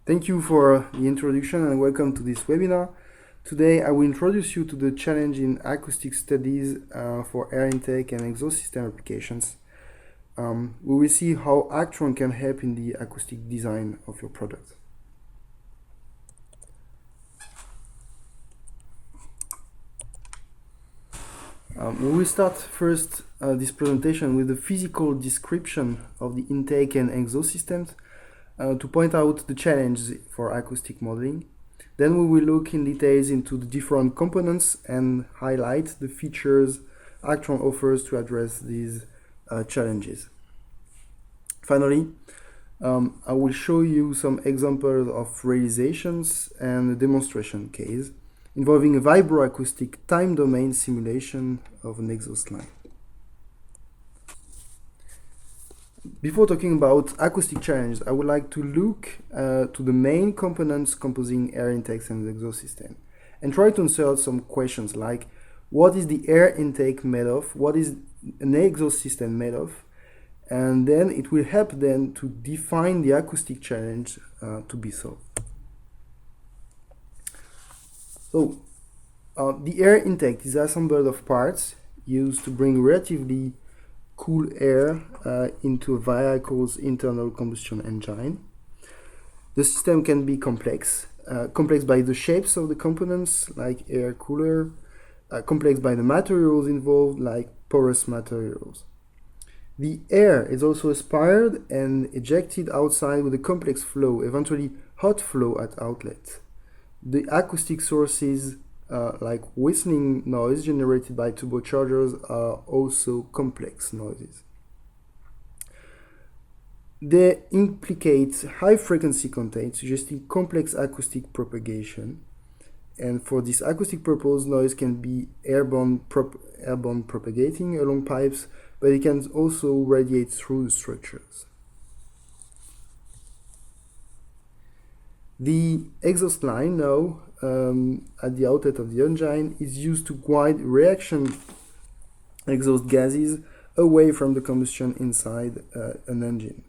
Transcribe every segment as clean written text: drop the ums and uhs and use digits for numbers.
Thank you for the introduction and welcome to this webinar. Today I will introduce you to the challenge in acoustic studies for air intake and exhaust system applications. We will see how Actran can help in the acoustic design of your product. We will start first this presentation with the physical description of the intake and exhaust systems to point out the challenge for acoustic modeling. Then we will look in details into the different components and highlight the features Actran offers to address these challenges. Finally, I will show you some examples of realizations and a demonstration case involving a vibro-acoustic time domain simulation of an exhaust line. Before talking about acoustic challenge, I would like to look to the main components composing air intakes and exhaust system and try to answer some questions like what is the air intake made of, what is an exhaust system made of, and then it will help then to define the acoustic challenge to be solved. So the air intake is assembled of parts used to bring relatively cool air into a vehicle's internal combustion engine. The system can be complex by the shapes of the components like air cooler, complex by the materials involved like porous materials. The air is also aspired and ejected outside with a complex flow, eventually hot flow at outlet. The acoustic sources like whistling noise generated by turbochargers are also complex noises. They implicate high frequency content, suggesting complex acoustic propagation. And for this acoustic purpose, noise can be airborne propagating along pipes, but it can also radiate through the structures. The exhaust line now at the outlet of the engine is used to guide reaction exhaust gases away from the combustion inside an engine.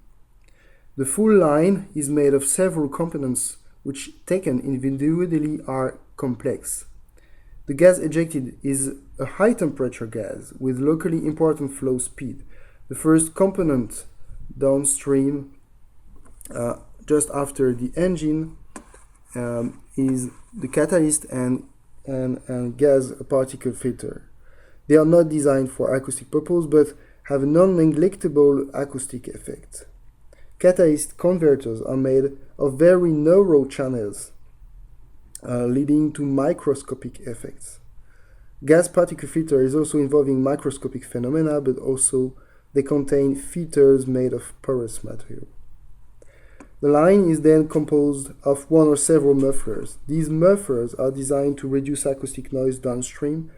The full line is made of several components which taken individually are complex. The gas ejected is a high temperature gas with locally important flow speed. The first component downstream just after the engine is the catalyst and gas particle filter. They are not designed for acoustic purpose but have a non-neglectable acoustic effect. Catalyst converters are made of very narrow channels leading to microscopic effects. Gas particle filter is also involving microscopic phenomena, but also they contain filters made of porous material. The line is then composed of one or several mufflers. These mufflers are designed to reduce acoustic noise downstream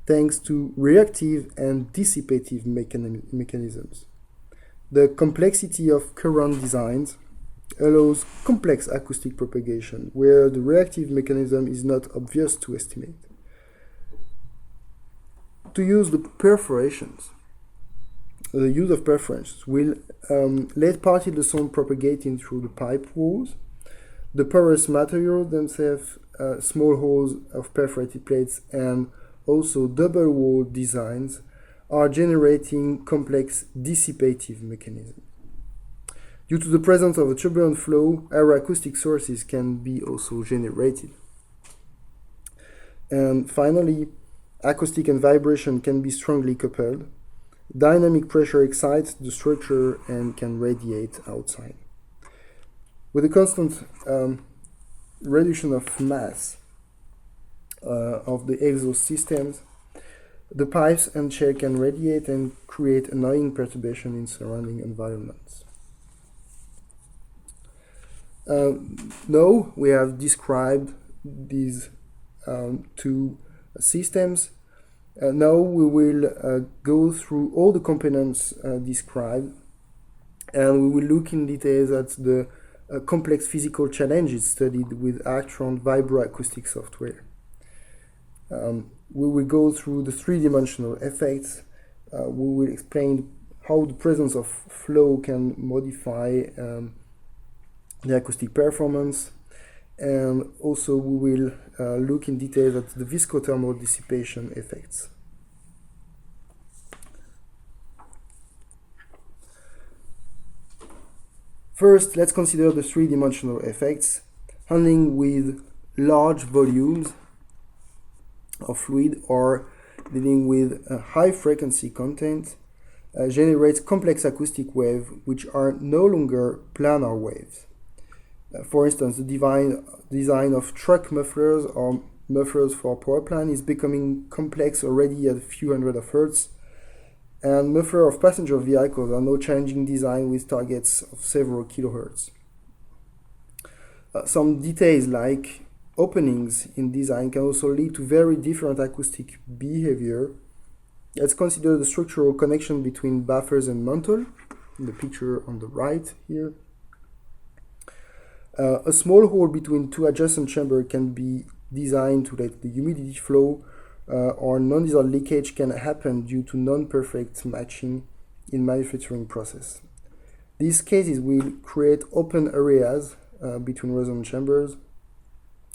thanks to reactive and dissipative mechanisms. The complexity of current designs allows complex acoustic propagation where the reactive mechanism is not obvious to estimate. To use the perforations, the use of perforations will let particle sound propagating through the pipe walls. The porous material themselves, small holes of perforated plates and also double wall designs are generating complex dissipative mechanisms. Due to the presence of a turbulent flow, aeroacoustic sources can be also generated. And finally, acoustic and vibration can be strongly coupled. Dynamic pressure excites the structure and can radiate outside. With a constant reduction of mass of the exhaust systems, the pipes and shell can radiate and create annoying perturbation in surrounding environments. Now we have described these two systems. Now we will go through all the components described, and we will look in details at the complex physical challenges studied with Actran vibro-acoustic software. We will go through the three-dimensional effects. We will explain how the presence of flow can modify the acoustic performance, and also we will look in detail at the viscothermal dissipation effects. First, let's consider the three-dimensional effects. Handling with large volumes of fluid or dealing with a high frequency content generates complex acoustic waves which are no longer planar waves. For instance, the design of truck mufflers or mufflers for power plant is becoming complex already at a few hundred of hertz, and mufflers of passenger vehicles are now changing design with targets of several kilohertz. Some details like openings in design can also lead to very different acoustic behavior. Let's consider the structural connection between buffers and mantle, in the picture on the right here. A small hole between two adjacent chambers can be designed to let the humidity flow, or non-desired leakage can happen due to non-perfect matching in manufacturing process. These cases will create open areas between resonant chambers,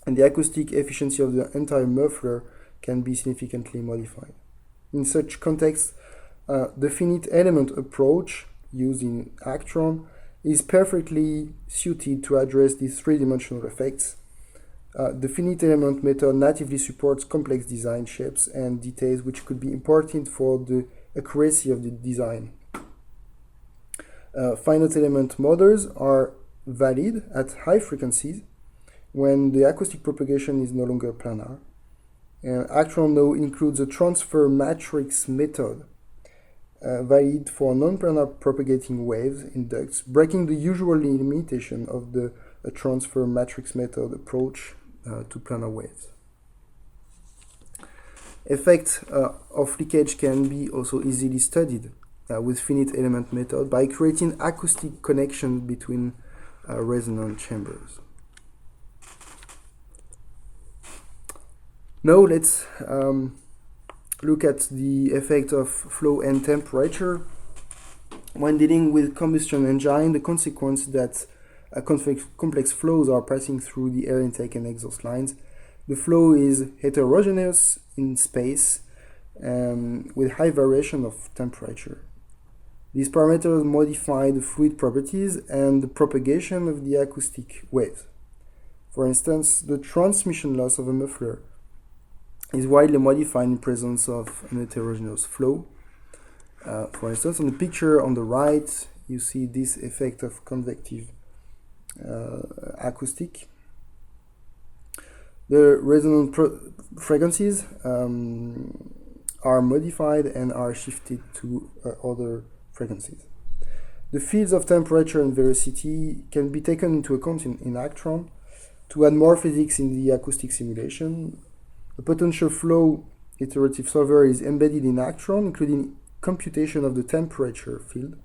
and the acoustic efficiency of the entire muffler can be significantly modified. In such context, the finite element approach used in Actran is perfectly suited to address these three-dimensional effects. The finite element method natively supports complex design shapes and details which could be important for the accuracy of the design. Finite element models are valid at high frequencies when the acoustic propagation is no longer planar. Actran now includes a transfer matrix method valid for non-planar propagating waves in ducts, breaking the usual limitation of the transfer matrix method approach to planar waves. Effect of leakage can be also easily studied with finite element method by creating acoustic connections between resonant chambers. Now let's look at the effect of flow and temperature. When dealing with combustion engine, the consequence that complex flows are passing through the air intake and exhaust lines. The flow is heterogeneous in space with high variation of temperature. These parameters modify the fluid properties and the propagation of the acoustic waves. For instance, the transmission loss of a muffler is widely modified in presence of an heterogeneous flow. For instance, on the picture on the right, you see this effect of convective acoustic. The resonant frequencies are modified and are shifted to other frequencies. The fields of temperature and velocity can be taken into account in Actran to add more physics in the acoustic simulation. A potential flow iterative solver is embedded in Actran, including computation of the temperature field.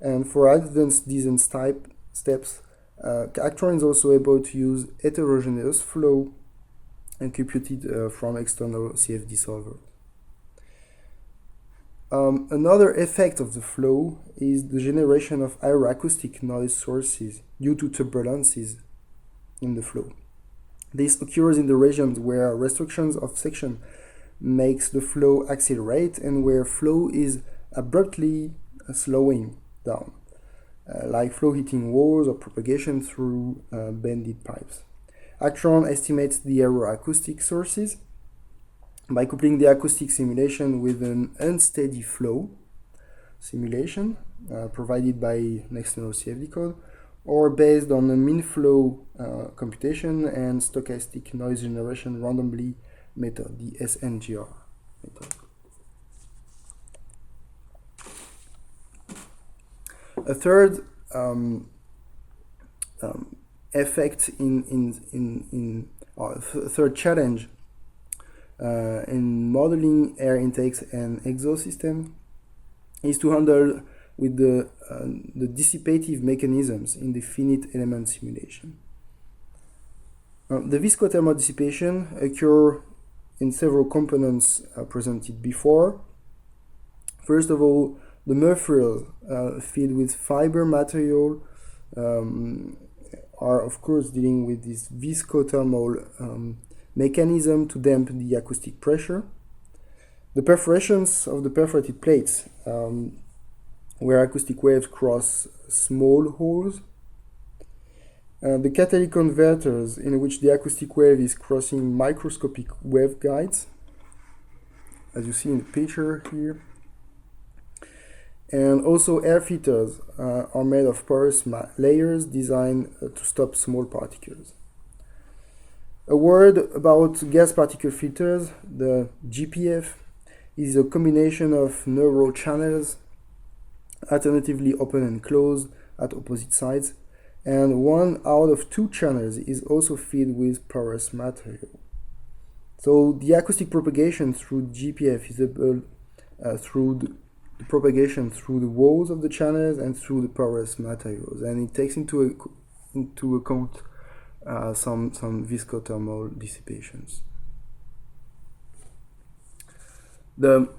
And for advanced design steps, Actran is also able to use heterogeneous flow and computed from external CFD solver. Another effect of the flow is the generation of aero-acoustic noise sources due to turbulences in the flow. This occurs in the regions where restrictions of section makes the flow accelerate and where flow is abruptly slowing down, like flow hitting walls or propagation through bended pipes. Actran estimates the aero-acoustic sources by coupling the acoustic simulation with an unsteady flow simulation provided by an external CFD code, or based on a mean flow computation and stochastic noise generation randomly method, the SNGR method. A third effect or third challenge in modeling air intakes and exhaust system is to handle with the dissipative mechanisms in the finite element simulation. The viscothermal dissipation occurs in several components presented before. First of all, the mufflers filled with fiber material are of course dealing with this viscothermal mechanism to dampen the acoustic pressure. The perforations of the perforated plates, where acoustic waves cross small holes. The catalytic converters, in which the acoustic wave is crossing microscopic waveguides, as you see in the picture here. And also air filters are made of porous layers designed to stop small particles. A word about gas particle filters. The GPF is a combination of narrow channels, alternatively open and closed at opposite sides, and one out of two channels is also filled with porous material. So the acoustic propagation through GPF is able through the propagation through the walls of the channels and through the porous materials, and it takes into account some viscothermal dissipations. The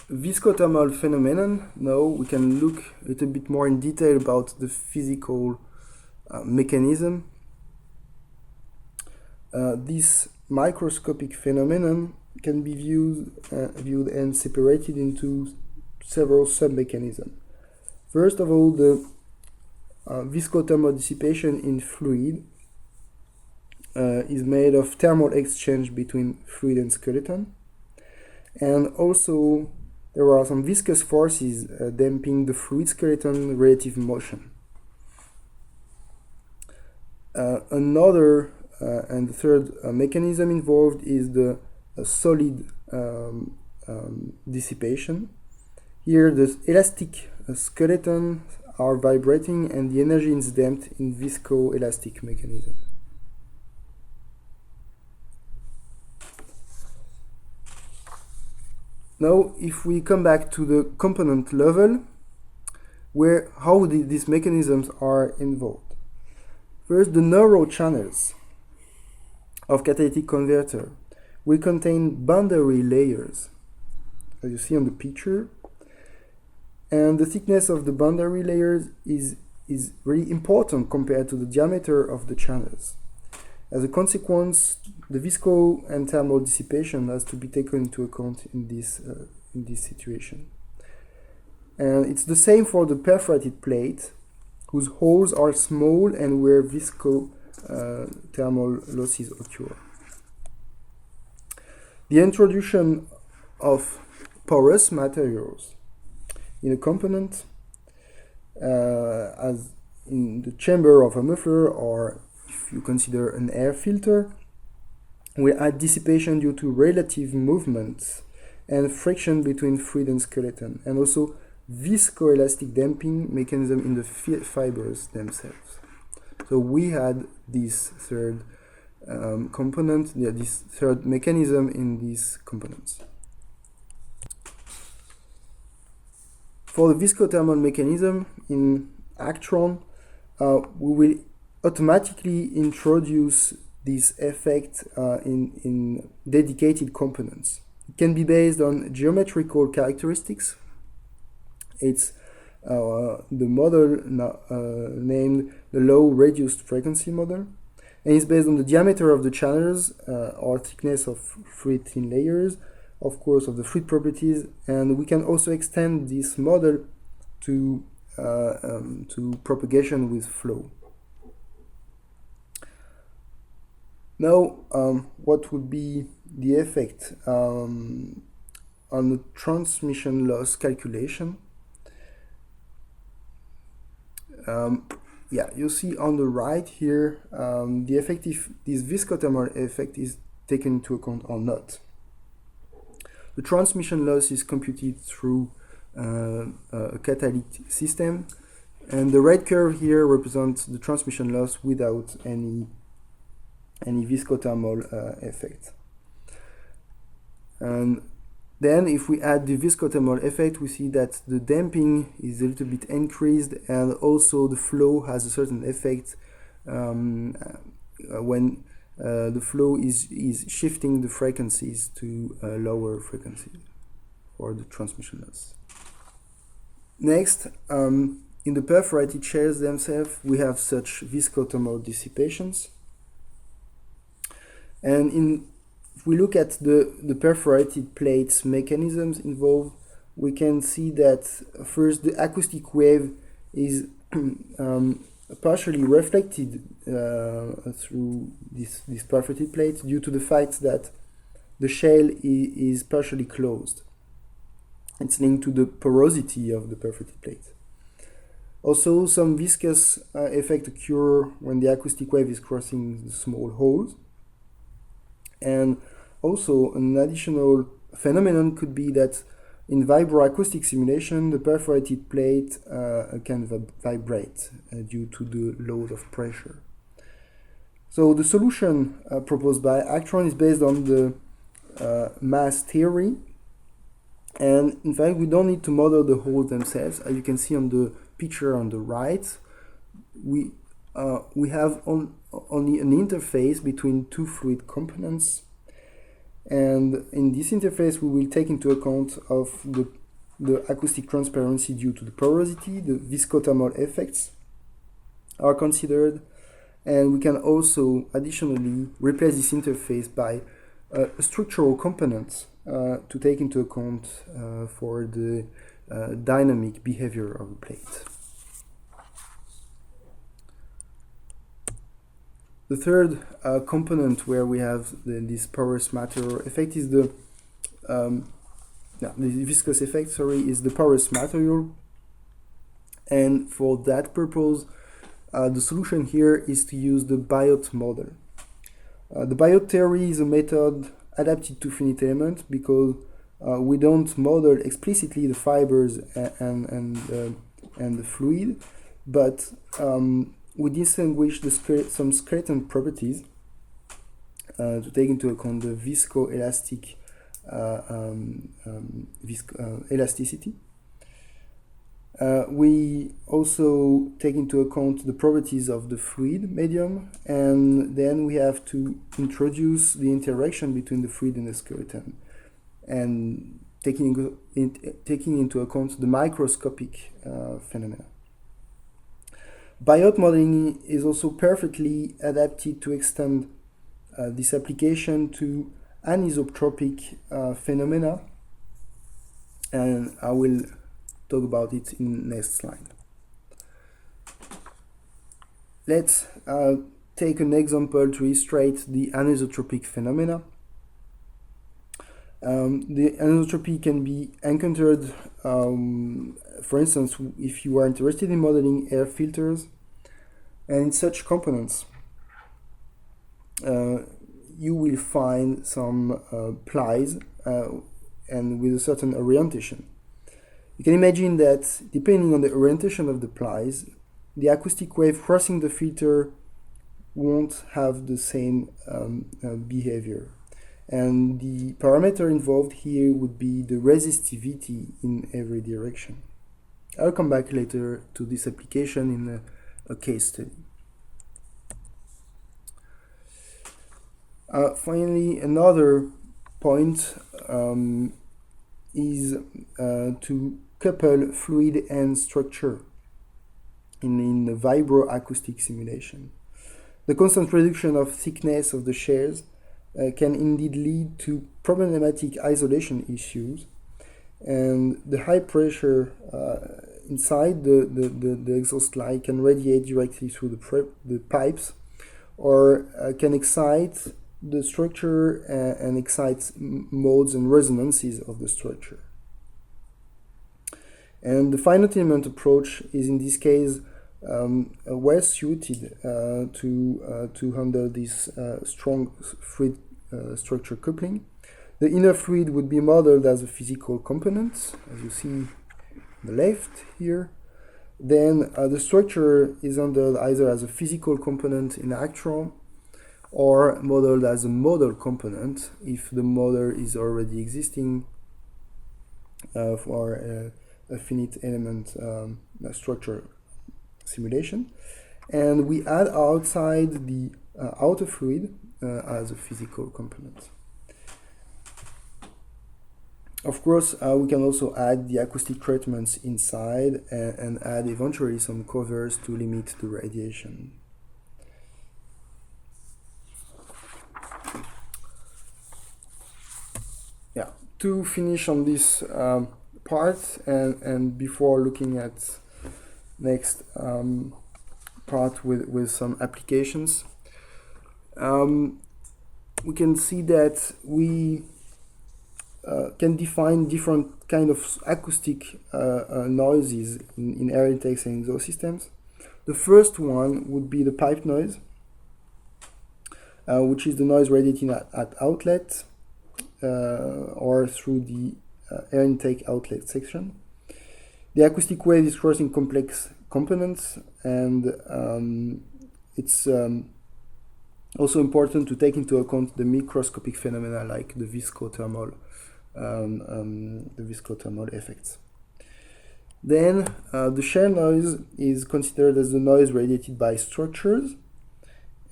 viscothermal phenomenon, now we can look a little bit more in detail about the physical mechanism. This microscopic phenomenon can be viewed and separated into several sub-mechanisms. First of all, the viscothermal dissipation in fluid is made of thermal exchange between fluid and skeleton. And also, there are some viscous forces damping the fluid skeleton relative motion. Another and the third mechanism involved is the solid dissipation. Here, the elastic skeleton are vibrating and the energy is damped in viscoelastic mechanism. Now, if we come back to the component level, how these mechanisms are involved. First, the narrow channels of catalytic converter will contain boundary layers, as you see on the picture, and the thickness of the boundary layers is really important compared to the diameter of the channels. As a consequence, the visco and thermal dissipation has to be taken into account in this situation. And it's the same for the perforated plate, whose holes are small and where visco thermal losses occur. The introduction of porous materials in a component, as in the chamber of a muffler, or if you consider an air filter, will add dissipation due to relative movements and friction between fluid and skeleton, and also viscoelastic damping mechanism in the fibers themselves. So we had this third component, this third mechanism in these components. For the viscothermal mechanism in Actran, we will automatically introduce this effect in dedicated components. It can be based on geometrical characteristics. It's the model named the low reduced frequency model, and it's based on the diameter of the channels or thickness of fluid thin layers, of course, of the fluid properties, and we can also extend this model to propagation with flow. Now, what would be the effect on the transmission loss calculation? You see on the right here the effect if this viscothermal effect is taken into account or not. The transmission loss is computed through a catalytic system, and the red curve here represents the transmission loss without any viscothermal effect. And then if we add the viscothermal effect, we see that the damping is a little bit increased, and also the flow has a certain effect when the flow is shifting the frequencies to a lower frequency for the transmission loss. Next, in the perforated shells themselves, we have such viscothermal dissipations. And if we look at the perforated plates mechanisms involved, we can see that first the acoustic wave is partially reflected through this perforated plate due to the fact that the shell is partially closed. It's linked to the porosity of the perforated plate. Also, some viscous effect occur when the acoustic wave is crossing the small holes. And also, an additional phenomenon could be that in vibro-acoustic simulation, the perforated plate can vibrate due to the load of pressure. So the solution proposed by Actran is based on the mass theory. And in fact, we don't need to model the holes themselves. As you can see on the picture on the right, we have only an interface between two fluid components. And in this interface, we will take into account of the acoustic transparency due to the porosity, the viscothermal effects are considered, and we can also additionally replace this interface by a structural component to take into account for the dynamic behavior of the plate. The third component where we have this porous matter effect is the viscous effect, is the porous material. And for that purpose, the solution here is to use the Biot model. The Biot theory is a method adapted to finite elements because we don't model explicitly the fibers and the fluid, but we distinguish some skeleton properties to take into account the viscoelastic elasticity. We also take into account the properties of the fluid medium, and then we have to introduce the interaction between the fluid and the skeleton, and taking into account the microscopic phenomena. Biot modeling is also perfectly adapted to extend this application to anisotropic phenomena, and I will talk about it in the next slide. Let's take an example to illustrate the anisotropic phenomena. The anisotropy can be encountered, for instance, if you are interested in modeling air filters, and in such components, you will find some plies and with a certain orientation. You can imagine that depending on the orientation of the plies, the acoustic wave crossing the filter won't have the same behavior. And the parameter involved here would be the resistivity in every direction. I'll come back later to this application in a case study. Finally, another point is to couple fluid and structure in the vibro-acoustic simulation. The constant reduction of thickness of the shells can indeed lead to problematic isolation issues, and the high pressure inside the exhaust line can radiate directly through the pipes, or can excite the structure and excite modes and resonances of the structure. And the finite element approach is in this case well suited to handle this strong fluid structure coupling. The inner fluid would be modeled as a physical component, as you see on the left here. Then the structure is handled either as a physical component in Actran or modeled as a model component if the model is already existing for a finite element structure simulation. And we add outside the outer fluid as a physical component. Of course, we can also add the acoustic treatments inside and add eventually some covers to limit the radiation. Yeah, to finish on this part and before looking at next part with some applications, we can see that we can define different kind of acoustic noises in air intakes and exhaust systems. The first one would be the pipe noise, which is the noise radiating at outlet or through the air intake outlet section. The acoustic wave is crossing complex components, and it's also important to take into account the microscopic phenomena like the viscothermal effects. Then the shear noise is considered as the noise radiated by structures,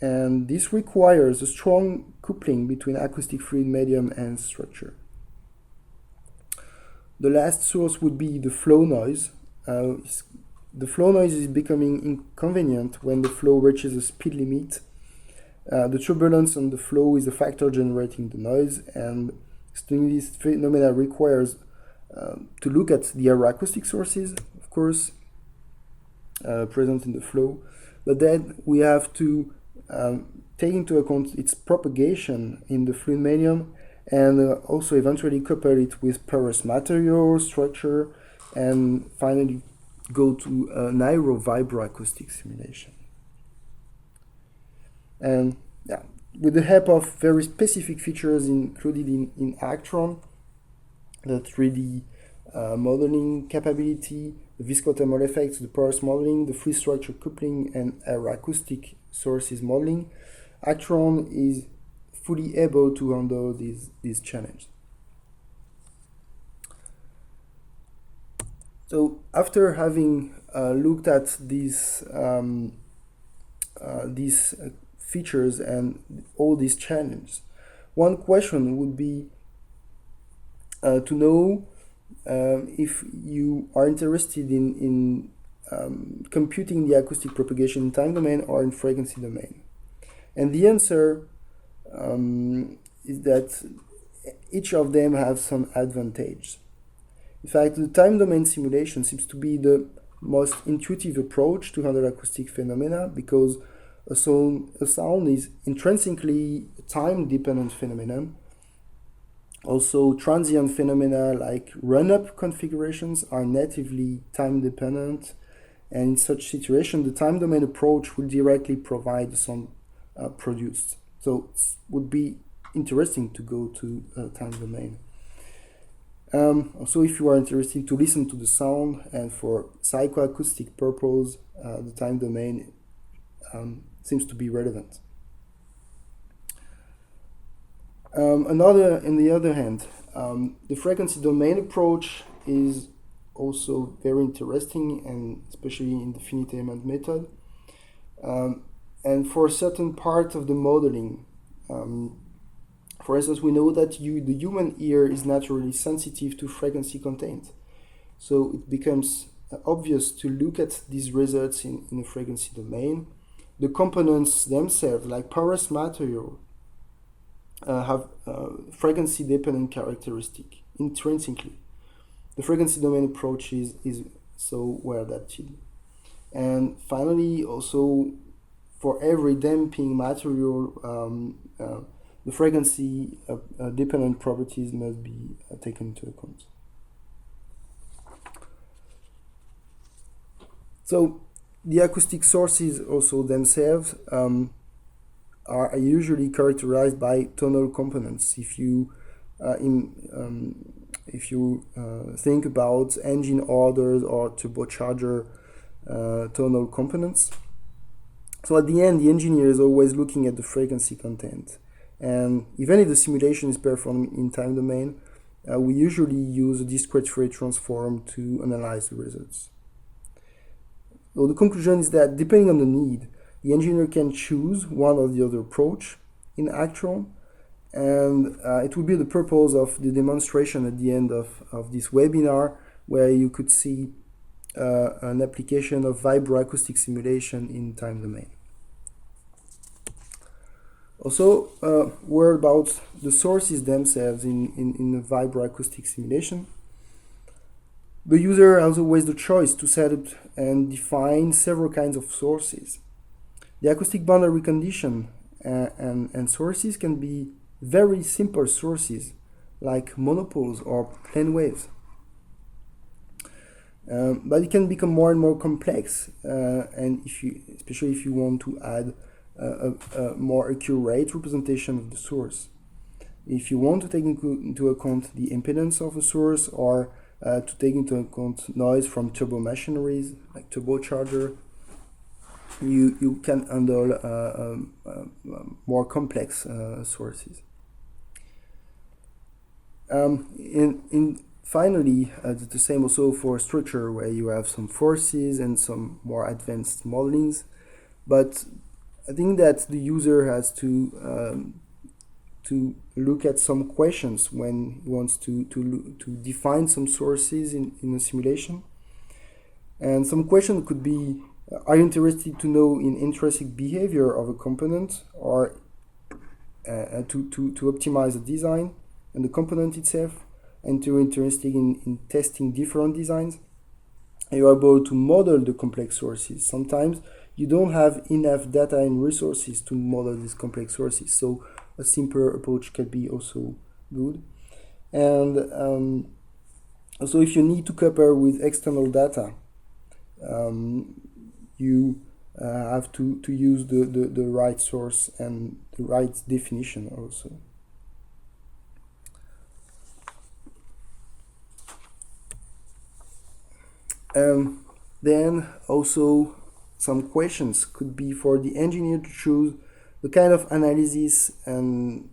and this requires a strong coupling between acoustic fluid medium and structure. The last source would be the flow noise. The flow noise is becoming inconvenient when the flow reaches a speed limit. The turbulence on the flow is a factor generating the noise, and studying this phenomena requires to look at the aeroacoustic sources, of course, present in the flow, but then we have to take into account its propagation in the fluid medium and also eventually couple it with porous material, structure, and finally go to an aero-vibro-acoustic simulation. And yeah, with the help of very specific features included in Actran, the 3D modeling capability, the viscothermal effects, the porous modeling, the free structure coupling, and aeroacoustic sources modeling, Actran is fully able to handle these challenges. So after having looked at these features and all these challenges, one question would be to know if you are interested in computing the acoustic propagation in time domain or in frequency domain. And the answer is that each of them have some advantage. In fact, the time domain simulation seems to be the most intuitive approach to handle acoustic phenomena because a sound is intrinsically a time-dependent phenomenon. Also, transient phenomena like run-up configurations are natively time-dependent, and in such situation, the time domain approach will directly provide the sound produced. So it would be interesting to go to time domain. Also, if you are interested to listen to the sound and for psychoacoustic purpose, the time domain seems to be relevant. On the other hand, the frequency domain approach is also very interesting, and especially in the finite element method. And for a certain part of the modeling, for instance, we know that the human ear is naturally sensitive to frequency content. So it becomes obvious to look at these results in a frequency domain. The components themselves, like porous material, have frequency-dependent characteristic intrinsically. The frequency domain approach is so well adapted. And finally, also, for every damping material, the frequency dependent properties must be taken into account. So the acoustic sources also themselves are usually characterized by tonal components. If you think about engine orders or turbocharger tonal components. So at the end, the engineer is always looking at the frequency content. And even if the simulation is performed in time domain, we usually use a discrete Fourier transform to analyze the results. So the conclusion is that depending on the need, the engineer can choose one or the other approach in Actran, And it will be the purpose of the demonstration at the end of this webinar, where you could see an application of vibroacoustic simulation in time domain. Also, word about the sources themselves in a vibroacoustic simulation. The user has always the choice to set up and define several kinds of sources. The acoustic boundary condition and sources can be very simple sources like monopoles or plane waves. But it can become more and more complex, and especially if you want to add a more accurate representation of the source. If you want to take into account the impedance of a source, or to take into account noise from turbo machineries like turbocharger, you can handle more complex sources. Finally, it's the same also for structure, where you have some forces and some more advanced modelings. But I think that the user has to look at some questions when he wants to define some sources in a simulation. And some question could be, are you interested to know in intrinsic behavior of a component, or to optimize the design and the component itself, and to interested in testing different designs? You are able to model the complex sources. Sometimes you don't have enough data and resources to model these complex sources, so a simpler approach can be also good. And also, if you need to couple with external data, you have to use the right source and the right definition also. Then also some questions could be for the engineer to choose the kind of analysis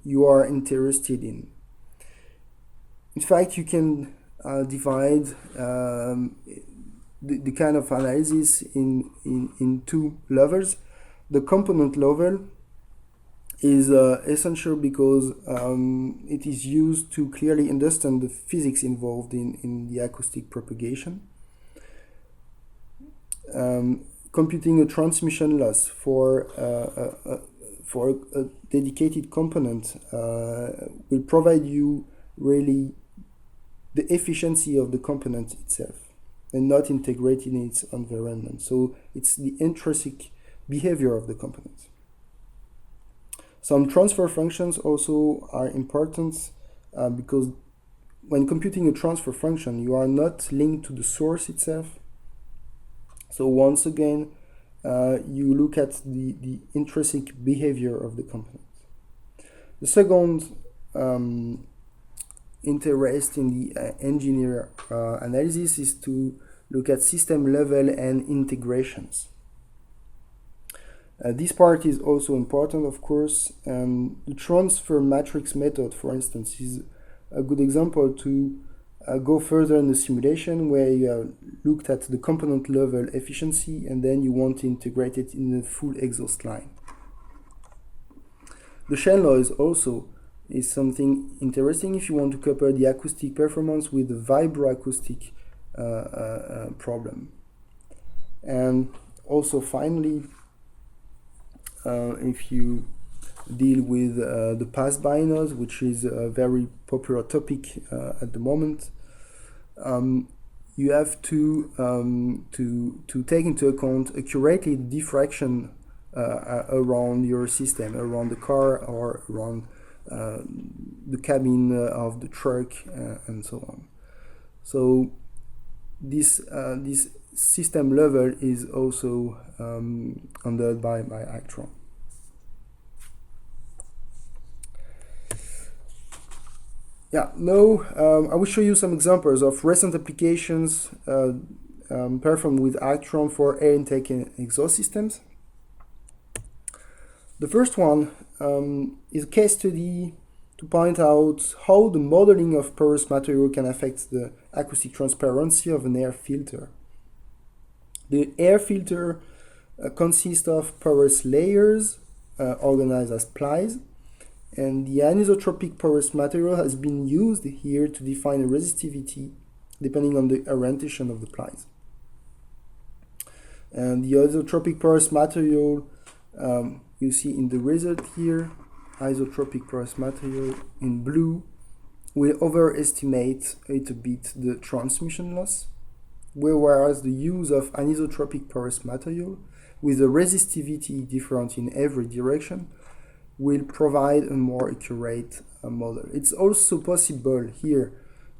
you are interested in. In fact, you can divide the kind of analysis in two levels. The component level is essential because it is used to clearly understand the physics involved in the acoustic propagation. Computing a transmission loss for a dedicated component will provide you really the efficiency of the component itself, and not integrated in its environment. So it's the intrinsic behavior of the component. Some transfer functions also are important because when computing a transfer function, you are not linked to the source itself. So once again, you look at the intrinsic behavior of the component. The second interest in the engineer analysis is to look at system level and integrations. This part is also important, of course. The transfer matrix method, for instance, is a good example to go further in the simulation, where you looked at the component level efficiency and then you want to integrate it in the full exhaust line. The shell noise also is something interesting if you want to couple the acoustic performance with the vibroacoustic problem. And also finally, if you deal with the pass-by noise, which is a very popular topic at the moment, you have to take into account accurately the diffraction around your system, around the car or around the cabin of the truck, and so on. So this system level is also handled by Actran. Yeah, now I will show you some examples of recent applications performed with Actran for air intake and exhaust systems. The first one is a case study to point out how the modeling of porous material can affect the acoustic transparency of an air filter. The air filter consists of porous layers organized as plies, and the anisotropic porous material has been used here to define a resistivity depending on the orientation of the plies. And the isotropic porous material you see in the result here, isotropic porous material in blue, will overestimate a little bit the transmission loss, whereas the use of anisotropic porous material with a resistivity different in every direction will provide a more accurate model. It's also possible here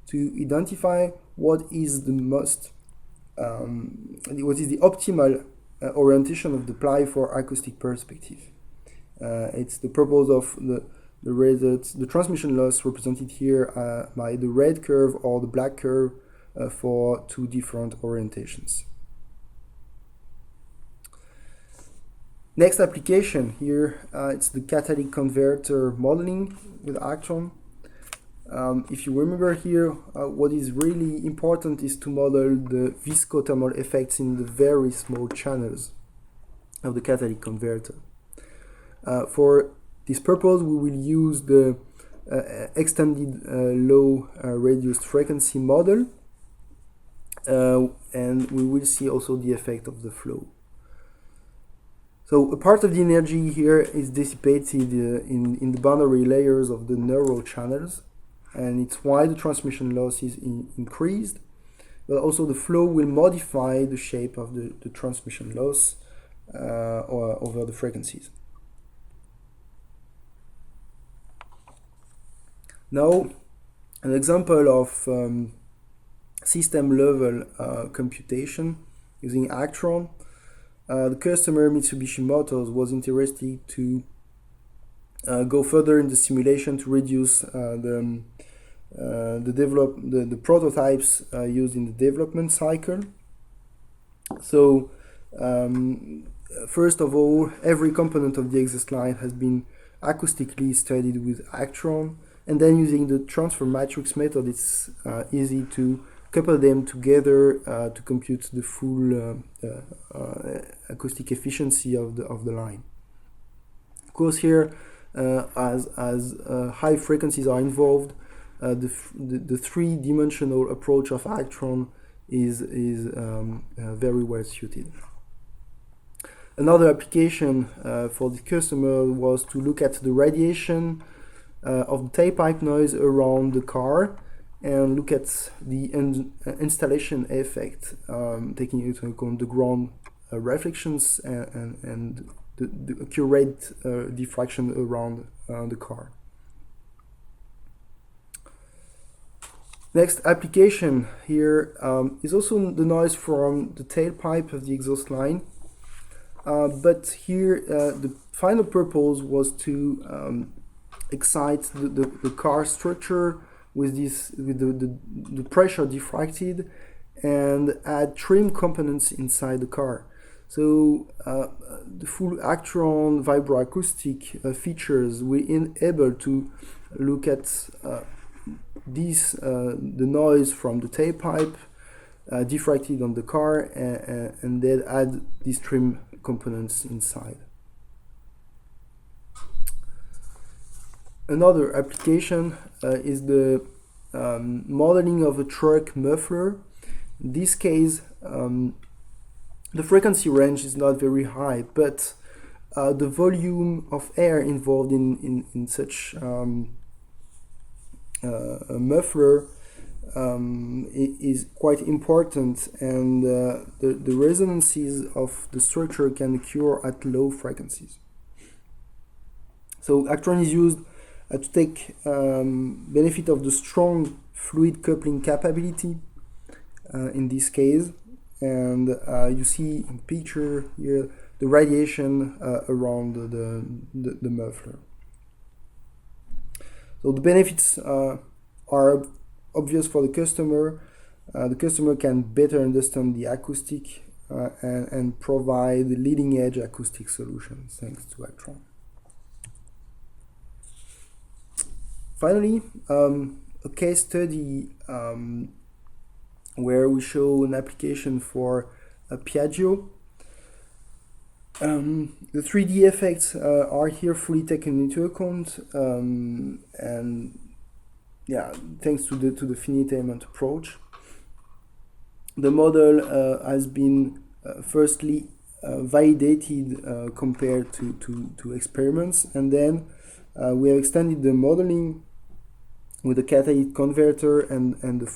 to identify what is the optimal orientation of the ply for acoustic perspective. It's the purpose of the results, the transmission loss represented here by the red curve or the black curve for two different orientations. Next application here, it's the catalytic converter modeling with Actran. If you remember here, what is really important is to model the viscothermal effects in the very small channels of the catalytic converter. For this purpose, we will use the extended low reduced frequency model, and we will see also the effect of the flow. So a part of the energy here is dissipated in the boundary layers of the neural channels, and it's why the transmission loss is increased, but also the flow will modify the shape of the transmission loss or over the frequencies. Now, an example of system level computation using Actran. The customer Mitsubishi Motors was interested to go further in the simulation to reduce the prototypes used in the development cycle. So first of all, every component of the exhaust line has been acoustically studied with Actran, and then using the transfer matrix method, it's easy to couple them together to compute the full acoustic efficiency of the line. Of course, here, as high frequencies are involved, the three-dimensional approach of Actran is very well suited. Another application for the customer was to look at the radiation of the tailpipe noise around the car and look at the installation effect, taking into account the ground reflections and the accurate diffraction around the car. Next application here is also the noise from the tailpipe of the exhaust line, but here the final purpose was to excite the car structure with the pressure diffracted and add trim components inside the car. So the full Actran vibro-acoustic features will enable to look at the noise from the tailpipe diffracted on the car and then add these trim components inside. Another application is the modeling of a truck muffler. In this case, the frequency range is not very high, but the volume of air involved in such a muffler is quite important, and the resonances of the structure can occur at low frequencies. So Actran is used to take benefit of the strong fluid coupling capability in this case, and you see in picture here the radiation around the muffler. So the benefits are obvious for the customer. The customer can better understand the acoustic and provide leading edge acoustic solutions thanks to Actran. Finally, a case study where we show an application for a Piaggio. The 3D effects are here fully taken into account, and yeah, thanks to the finite element approach. The model has been firstly validated compared to experiments, and then we have extended the modeling with the catalytic converter and the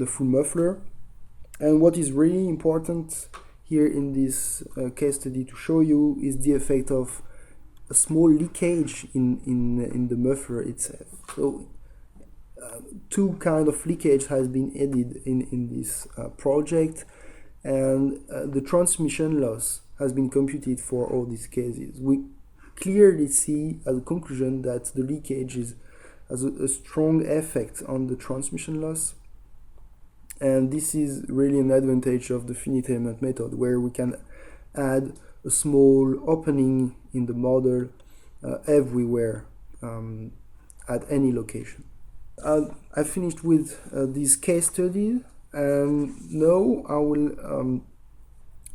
full muffler. And what is really important here in this case study to show you is the effect of a small leakage in the muffler itself. So two kind of leakage has been added in this project, and the transmission loss has been computed for all these cases. We clearly see as a conclusion that the leakage has a strong effect on the transmission loss, and this is really an advantage of the finite element method, where we can add a small opening in the model everywhere at any location. I finished with this case study, and now I will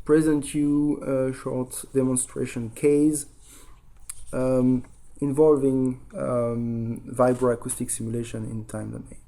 present you a short demonstration case involving vibro-acoustic simulation in time domain.